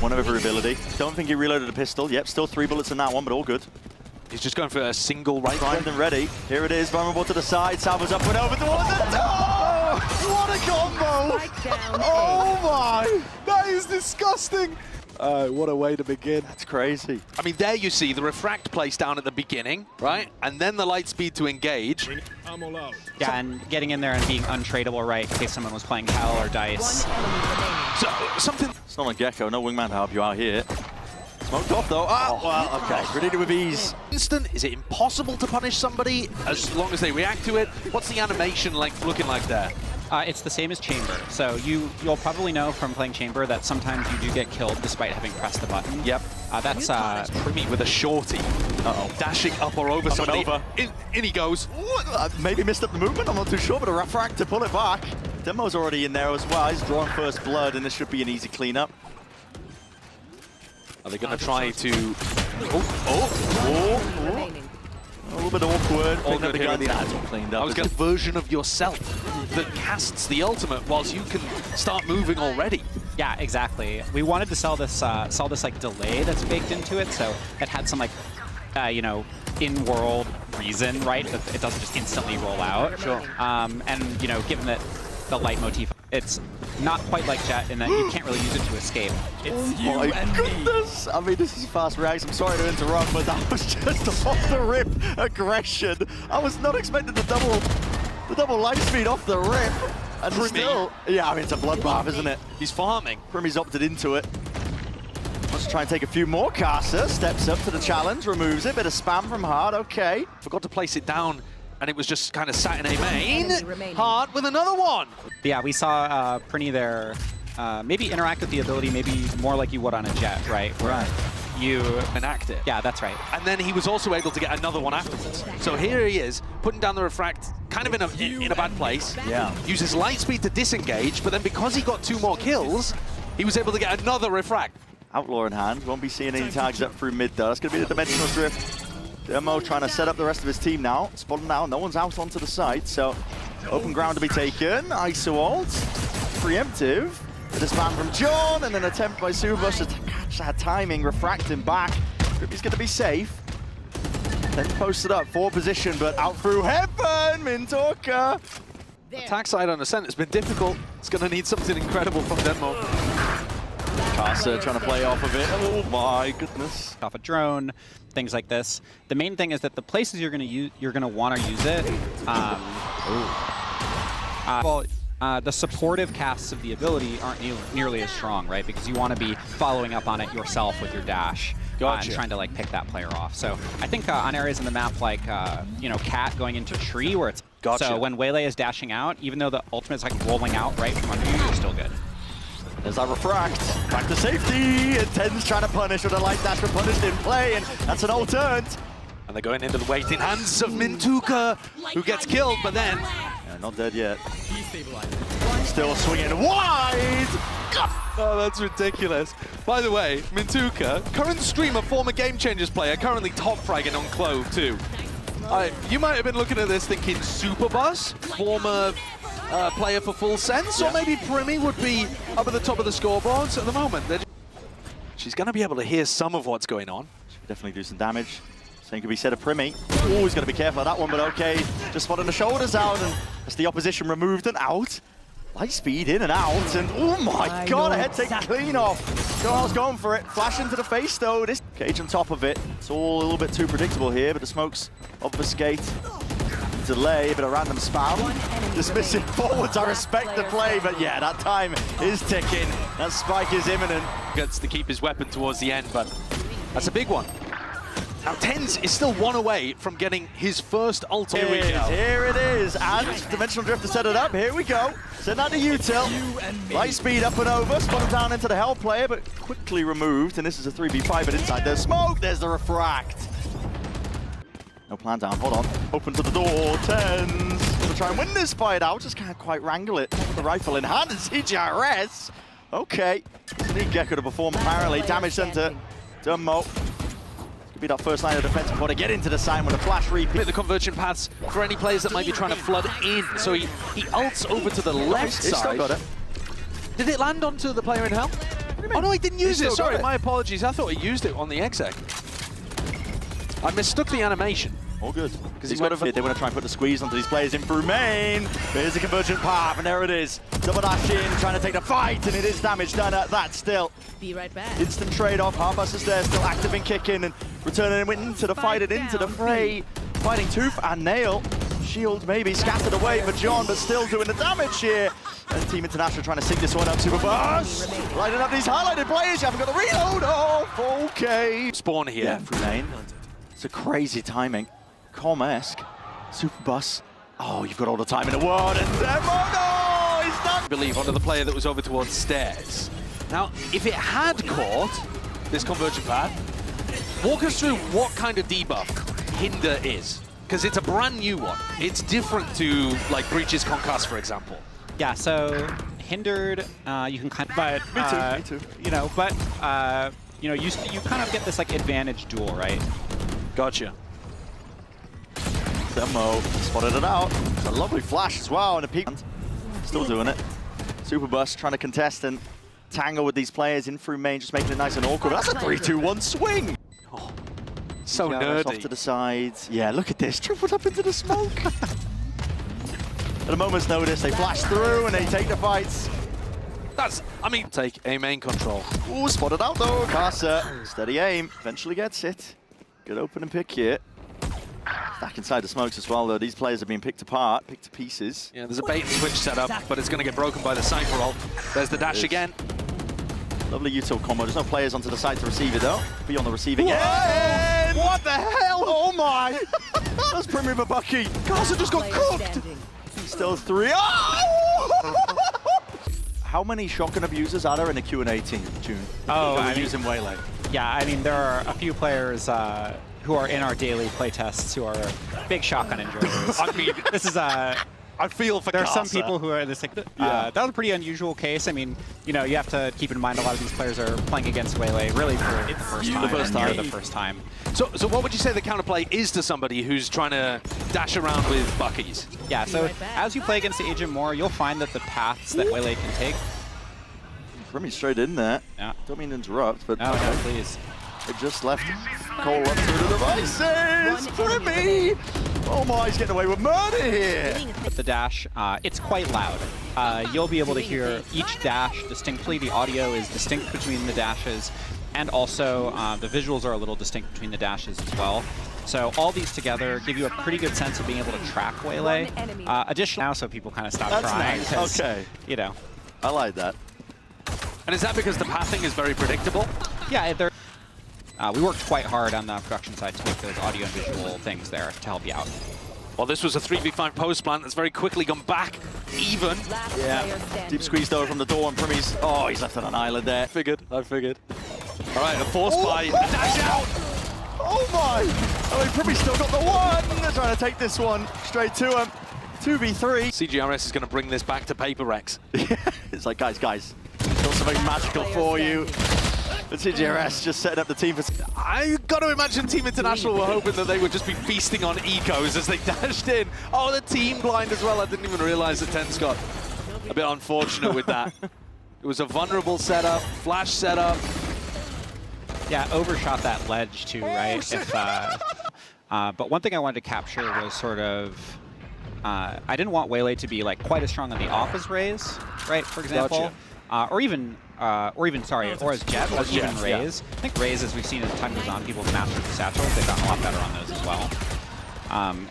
One ability. Don't think he reloaded a pistol. Yep, still 3 bullets in that one, but all good. He's just going for a single right. Primed and ready. Here it is, vulnerable to the side. Salvo's up and over towards the door! What a combo! Oh my! That is disgusting! What a way to begin. That's crazy. I mean, there you see the refract place down at the beginning, right? And then the light speed to engage. Yeah, and getting in there and being untradeable, right, in case someone was playing Hell or Dice. So, something... It's not a Gecko, no wingman to help you out here. Smoked off though. Oh, well, okay. Ready with ease. Instant, is it impossible to punish somebody as long as they react to it? What's the animation length looking like there? It's the same as Chamber. So you'll probably know from playing Chamber that sometimes you do get killed despite having pressed the button. Yep. That's Primi with a shorty. Uh-oh. Dashing up or over somebody. Over. In he goes. Maybe missed up the movement, I'm not too sure, but a refract to pull it back. Demo's already in there as well. He's drawing first blood, and this should be an easy cleanup. Are they going to try to... A little bit awkward. All good here. That's all cleaned up. I was going to version of yourself that casts the ultimate whilst you can start moving already. Yeah, exactly. We wanted to sell this like delay that's baked into it, so it had some like, you know, in-world reason, right? It doesn't just instantly roll out. Sure. And you know, given that the light motif, it's not quite like Jet in that you can't really use it to escape. It's oh my goodness! I mean, this is fast reaction. I'm sorry to interrupt, but that was just off the rip aggression. I was not expecting the double light speed off the rip. And still, yeah, I mean, it's a bloodbath, isn't it? He's farming. Primi's opted into it. Let's try and take a few more casters. Steps up to the challenge, removes it. Bit of spam from Hard, okay. Forgot to place it down, and it was just kind of sat in a main. Hard with another one. Yeah, we saw Prinny there maybe interact with the ability maybe more like you would on a Jet, right? Right. You enact it. Yeah, that's right. And then he was also able to get another one afterwards. So here he is, putting down the refract, kind of in a bad place. Yeah. Uses light speed to disengage, but then because he got 2 more kills, he was able to get another refract. Outlaw in hand. Won't be seeing any tags up through mid though. That's going to be the dimensional drift. Demo trying to set up the rest of his team now. Spot him now. No one's out onto the site, so open ground to be taken. ISO ult. Preemptive. The spam from John, and an attempt by Subush to catch that timing, refract him back. He's going to be safe. Then posted up, 4 position, but out through heaven, Mintalka. Attack side on ascent has been difficult. It's going to need something incredible from Denmo. Casa trying to play off of it. Oh my goodness. Off a drone, things like this. The main thing is that the places you're going to want to use it. The supportive casts of the ability aren't nearly as strong, right? Because you want to be following up on it yourself with your dash. And trying to like pick that player off. So I think on areas in the map like you know, Cat going into Tree where it's so when Waylay is dashing out, even though the ultimate's like rolling out right from under you, you're still good. There's that refract. Back to safety. Intense trying to punish with a light dash, but punished in play, and that's an ult turned. And they're going into the waiting hands of Mintuka, who gets killed, but then not dead yet. Still swinging wide. Oh, that's ridiculous. By the way, Mintuka, current streamer, former Game Changers player, currently top fragging on Clove too. You might have been looking at this thinking Superbuzz, former player for Full Sense, or maybe Primi would be up at the top of the scoreboards at the moment. She's going to be able to hear some of what's going on. Should definitely do some damage. Same could be said of Primi. Oh, he's got to be careful of that one, but okay. Just spotting the shoulders out, and as the opposition removed and out. Light speed in and out, and oh my god, a head taken clean off. Joel's going for it. Flash into the face though. This cage on top of it. It's all a little bit too predictable here, but the smokes obfuscate. Delay, a bit of random spam. Dismissing forwards, I respect the play, but yeah, that time is ticking. That spike is imminent. Gets to keep his weapon towards the end, but that's a big one. Now, Tens is still 1 away from getting his first ult. Here it is, and Dimensional Drift to set it up. Here we go. Send that to Util. Light speed up and over, spot him down into the Hell player, but quickly removed. And this is a 3v5, but inside there's smoke. There's the refract. No plan down, hold on. Open to the door, Tens. Gonna try and win this fight out, just can't quite wrangle it. With the rifle in hand and CGRS. Okay, need Gecko to perform apparently. Damage center, Dumbo. Could be that first line of defense before they get into the sign with a flash repeat. The conversion paths for any players that might be trying to flood in. So he ults over to the left side. Still got it. Did it land onto the player in Hell? Oh no, he didn't use it. Sorry, it. my apologies. I thought he used it on the exec. I mistook the animation. All good. Because they want to try and put the squeeze onto these players in through main. Here's a convergent path, and there it is. Double dash in, trying to take the fight, and it is damage done at that still. Be right back. Instant trade-off. Heartbuster's there, still active in kicking and returning him into the fight and into the fray. Fighting Tooth and Nail. Shield maybe scattered away for John, but still doing the damage here. And Team International trying to sync this one up. Super Bus. Lighting up these highlighted players. You haven't got the reload. Oh, okay. Spawn here. Yeah, through lane. It's a crazy timing. Com-esque. Super Bus. Oh, you've got all the time in the world. And he's done. I believe onto the player that was over towards stairs. Now, if it had caught this convergent path, walk us through what kind of debuff Hinder is. Because it's a brand new one. It's different to, like, Breach's Concuss, for example. Yeah, so Hindered, you can kind of, but, Me too. you know, but, you know, you kind of get this, like, advantage duel, right? Gotcha. Demo spotted it out. It's a lovely flash as well, and a peek. Still doing it. Super Bus trying to contest and tangle with these players in through main, just making it nice and awkward. That's a 3-2-1 swing. Oh, so nerdy. Off to the sides. Yeah, look at this. Tripled up into the smoke. At a moment's notice, they flash through and they take the fights. That's, I mean, take a main control. Ooh, spotted out though. Casa, steady aim, eventually gets it. Good open and pick here. Back inside the smokes as well, though. These players are being picked apart, picked to pieces. Yeah, there's a bait and switch set up, but it's going to get broken by the Cypher ult. There's the dash again. Lovely util combo. There's no players onto the side to receive it, though. Be on the receiving end. What the hell? Oh, my. That's Premier Bucky. Casa just got cooked. Still 3. Oh! How many shotgun abusers are there in the Q&A team, June? Oh, I mean, using Waylay. Yeah, I mean, there are a few players who are in our daily playtests who are big shotgun enjoyers. I mean, this is I feel for there are some Casa. people who are this like that was a pretty unusual case. I mean, you know, you have to keep in mind a lot of these players are playing against Waylay really for the first time. So what would you say the counterplay is to somebody who's trying to dash around with Buckies? Yeah, so as you play against the agent more, you'll find that the paths that Waylay can take. Remy straight in there. Yeah. Don't mean to interrupt, but No, no, please. It just left Cole up through the devices. Remy! Oh my, he's getting away with murder here. With the dash, it's quite loud. You'll be able to hear each dash distinctly. The audio is distinct between the dashes, and also the visuals are a little distinct between the dashes as well. So all these together give you a pretty good sense of being able to track Waylay. Additionally, now so people kind of stop trying. Nice. Okay. You know. I like that. And is that because the pathing is very predictable? Yeah, we worked quite hard on the production side to make those audio and visual things there to help you out. Well, this was a 3v5 post plant that's very quickly gone back even. Yeah. Deep squeeze though from the door, and Primy's, oh, he's left on an island there. I figured. All right, a force buy, a dash out. Oh my! I mean, Primy's still got the one. They're trying to take this one straight to him. 2v3. CGRS is going to bring this back to Paper Rex. It's like, guys, got something magical for you. But CGRS just setting up the team for... I got to imagine Team International were hoping that they would just be feasting on ecos as they dashed in. Oh, the team blind as well. I didn't even realize that Ten's got a bit unfortunate with that. It was a vulnerable setup, flash setup. Yeah, overshot that ledge too, right? But one thing I wanted to capture was sort of... I didn't want Waylay to be like quite as strong on the off as Raze, right? For example, or as Jet, or even Raze. I think Raze, as we've seen as time goes on, people have mastered the satchels. They've gotten a lot better on those as well.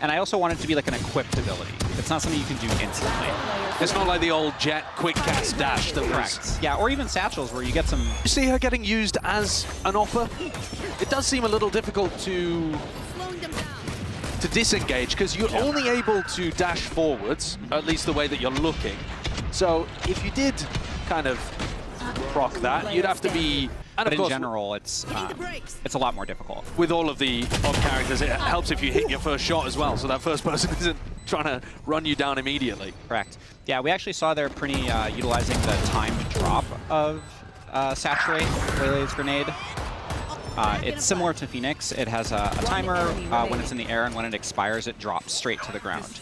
And I also want it to be like an equipped ability. It's not something you can do instantly. It's not like the old Jet quick cast dash that was... Yeah, or even satchels where you get some... You see her getting used as an offer? It does seem a little difficult to disengage, because you're only able to dash forwards, at least the way that you're looking. So if you did kind of proc that, you'd have to be... And but of course, in general, it's a lot more difficult. with all of the odd characters, it helps if you hit your first shot as well, so that first person isn't trying to run you down immediately. Correct. Yeah, we actually saw there Prinny utilizing the timed drop of Saturate, Waylay's grenade. It's similar to Phoenix. It has a timer when it's in the air, and when it expires, it drops straight to the ground.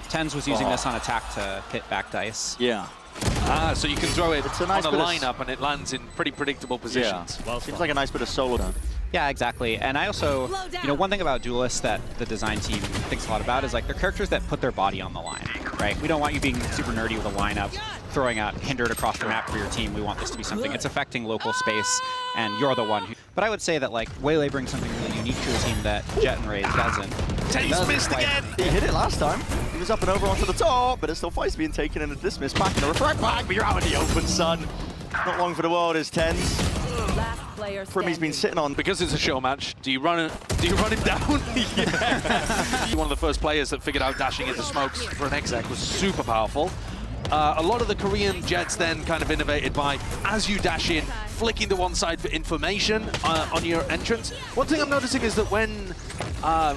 Tens was using this on attack to hit back dice. Yeah. Ah, so you can throw it It's a nice on a bit of lineup and it lands in pretty predictable positions. Yeah. Seems like a nice bit of solo done. Yeah, exactly. And I also, one thing about duelists that the design team thinks a lot about is like they're characters that put their body on the line, right? We don't want you being super nerdy with a lineup, throwing a hindered across the map for your team. We want this to be something it's affecting local space, and you're the one who. But I would say that like Waylay brings something really unique to a team that Jet and Raze doesn't. Ten's missed again. He hit it last time. He was up and over onto the top, but it still fights being taken in a dismiss. Back in the refract back, but you're out in the open, son. Not long for the world is Tens. Primmy's been sitting on. Because it's a show match, do you run him down? Yeah. One of the first players that figured out dashing into smokes for an exec was super powerful. A lot of the Korean Jets then kind of innovated by, as you dash in, flicking to one side for information on your entrance. One thing I'm noticing is that when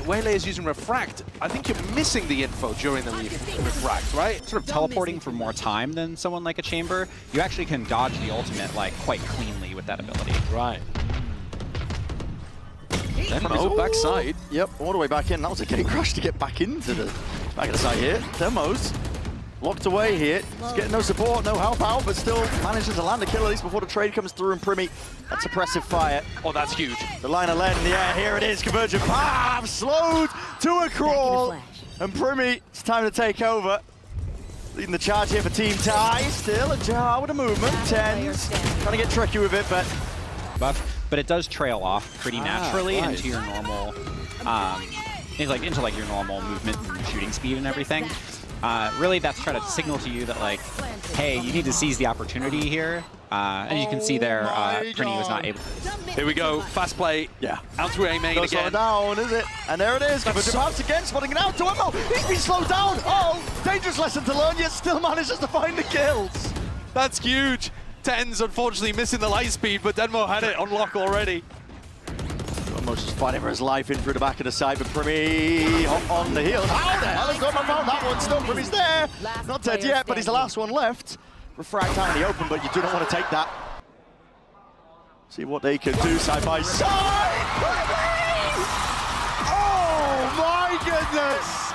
Waylay is using refract, I think you're missing the info during the refract, right? Sort of teleporting for more time than someone like a Chamber. You actually can dodge the ultimate like quite cleanly with that ability. Right. Demo backside. Yep, all the way back in. That was a gate crash to get back into the back of the side here. Demos locked away here. He's getting no support, no help out, but still manages to land a kill at least before the trade comes through. And Primmy, that suppressive fire. Oh, that's huge. The line of lead in the air. Here it is. Convergent path slowed to a crawl. And Primmy, it's time to take over. Leading the charge here for Team Thai. Still a jar with a movement. Tens trying to get tricky with it, but But it does trail off pretty naturally into your normal, into like your normal movement and shooting speed and everything. Really, that's trying to signal to you that like, hey, you need to seize the opportunity here. And you can see there, Prinny was not able to. Here we go, fast play. yeah. Out through A main again. Down, is it? And there it is. Convergent paths again, spotting it out to Emmo. He's been slowed down. Oh, dangerous lesson to learn, yet still manages to find the kills. That's huge. Tens unfortunately missing the light speed, but Denmo had it on lock already. Almost just fighting for his life in through the back of the side, but Primmy on the heels. How the hell has Dortmund found that one? Still, Primmy's there. Not dead yet, but he's the last one left. Refract out in the open, but you do not want to take that. See what they can do side by side. Oh my goodness!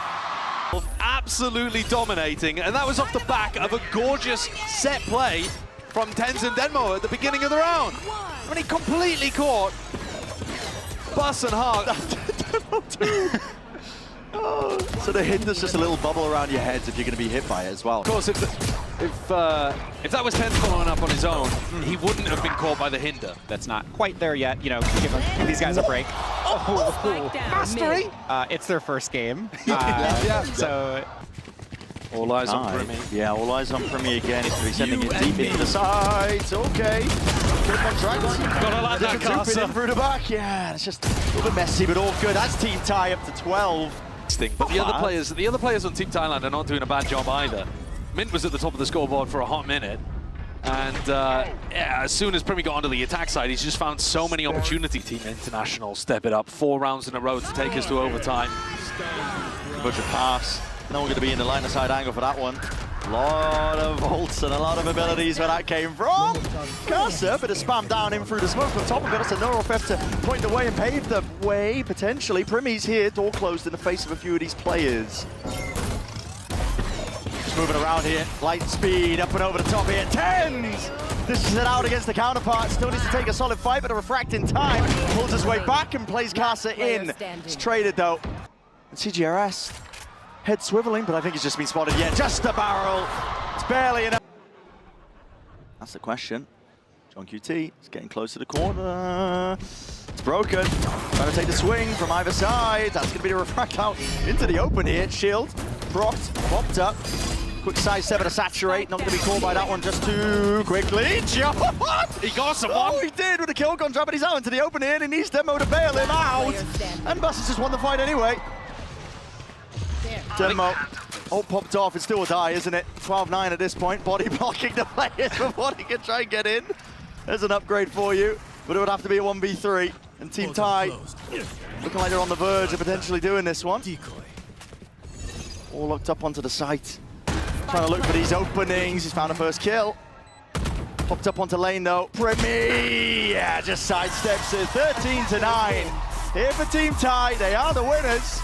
Absolutely dominating, and that was off the back of a gorgeous set play from Tens and Denmo at the beginning of the round. When he completely caught Bus and Hart. So the hint is just a little bubble around your heads if you're going to be hit by it as well. Of course, if that was Tens following up on his own, he wouldn't have been caught by the hinder. That's not quite there yet. You know, give these guys a break. Mastery! It's their first game. So all eyes on Primmy. Yeah, all eyes on Primmy again. He's going to be sending it deep into the sides. Okay. Gotta like that, Casa. Through the back. Yeah, it's just a little bit messy, but all good. That's Team Thai up to 12. But the other players on Team Thailand are not doing a bad job either. Mint was at the top of the scoreboard for a hot minute. And yeah, as soon as Primmy got onto the attack side, he's just found so many opportunities. Team International step it up 4 rounds in a row to take us to overtime. Bunch of pass. No one going to be in the line of side angle for that one. A lot of volts and a lot of abilities where that came from. Casa, bit of spam down in through the smoke on top of it. That's a Neurotheft to point the way and pave the way, potentially. Primmy's here, door closed in the face of a few of these players. Just moving around here, light speed, up and over the top here. Tens! This is it out against the counterpart. Still needs to take a solid fight, but a refract in time. Pulls his way back and plays Casa in. It's traded though. And CGRS. Head swiveling, but I think he's just been spotted yet. Just a barrel. It's barely enough. That's the question. John QT is getting close to the corner. It's broken. Trying to take the swing from either side. That's going to be the refract out into the open here. Shield, propped, popped up. Quick side 7 to saturate. Not going to be caught by that one just too quickly. He got someone. Oh, he did with the kill gun drop, but he's out into the open here. And he needs Demo to bail him out. And Bus has just won the fight anyway. Demo, all popped off, it's still a die, isn't it? 12-9 at this point, body blocking the players before he can try and get in. There's an upgrade for you, but it would have to be a 1v3. And Team Thai looking like they're on the verge of potentially doing this one. All locked up onto the site. Trying to look for these openings, he's found a first kill. Popped up onto lane though. Primmy, yeah, just sidesteps it, 13-9. Here for Team Thai, they are the winners.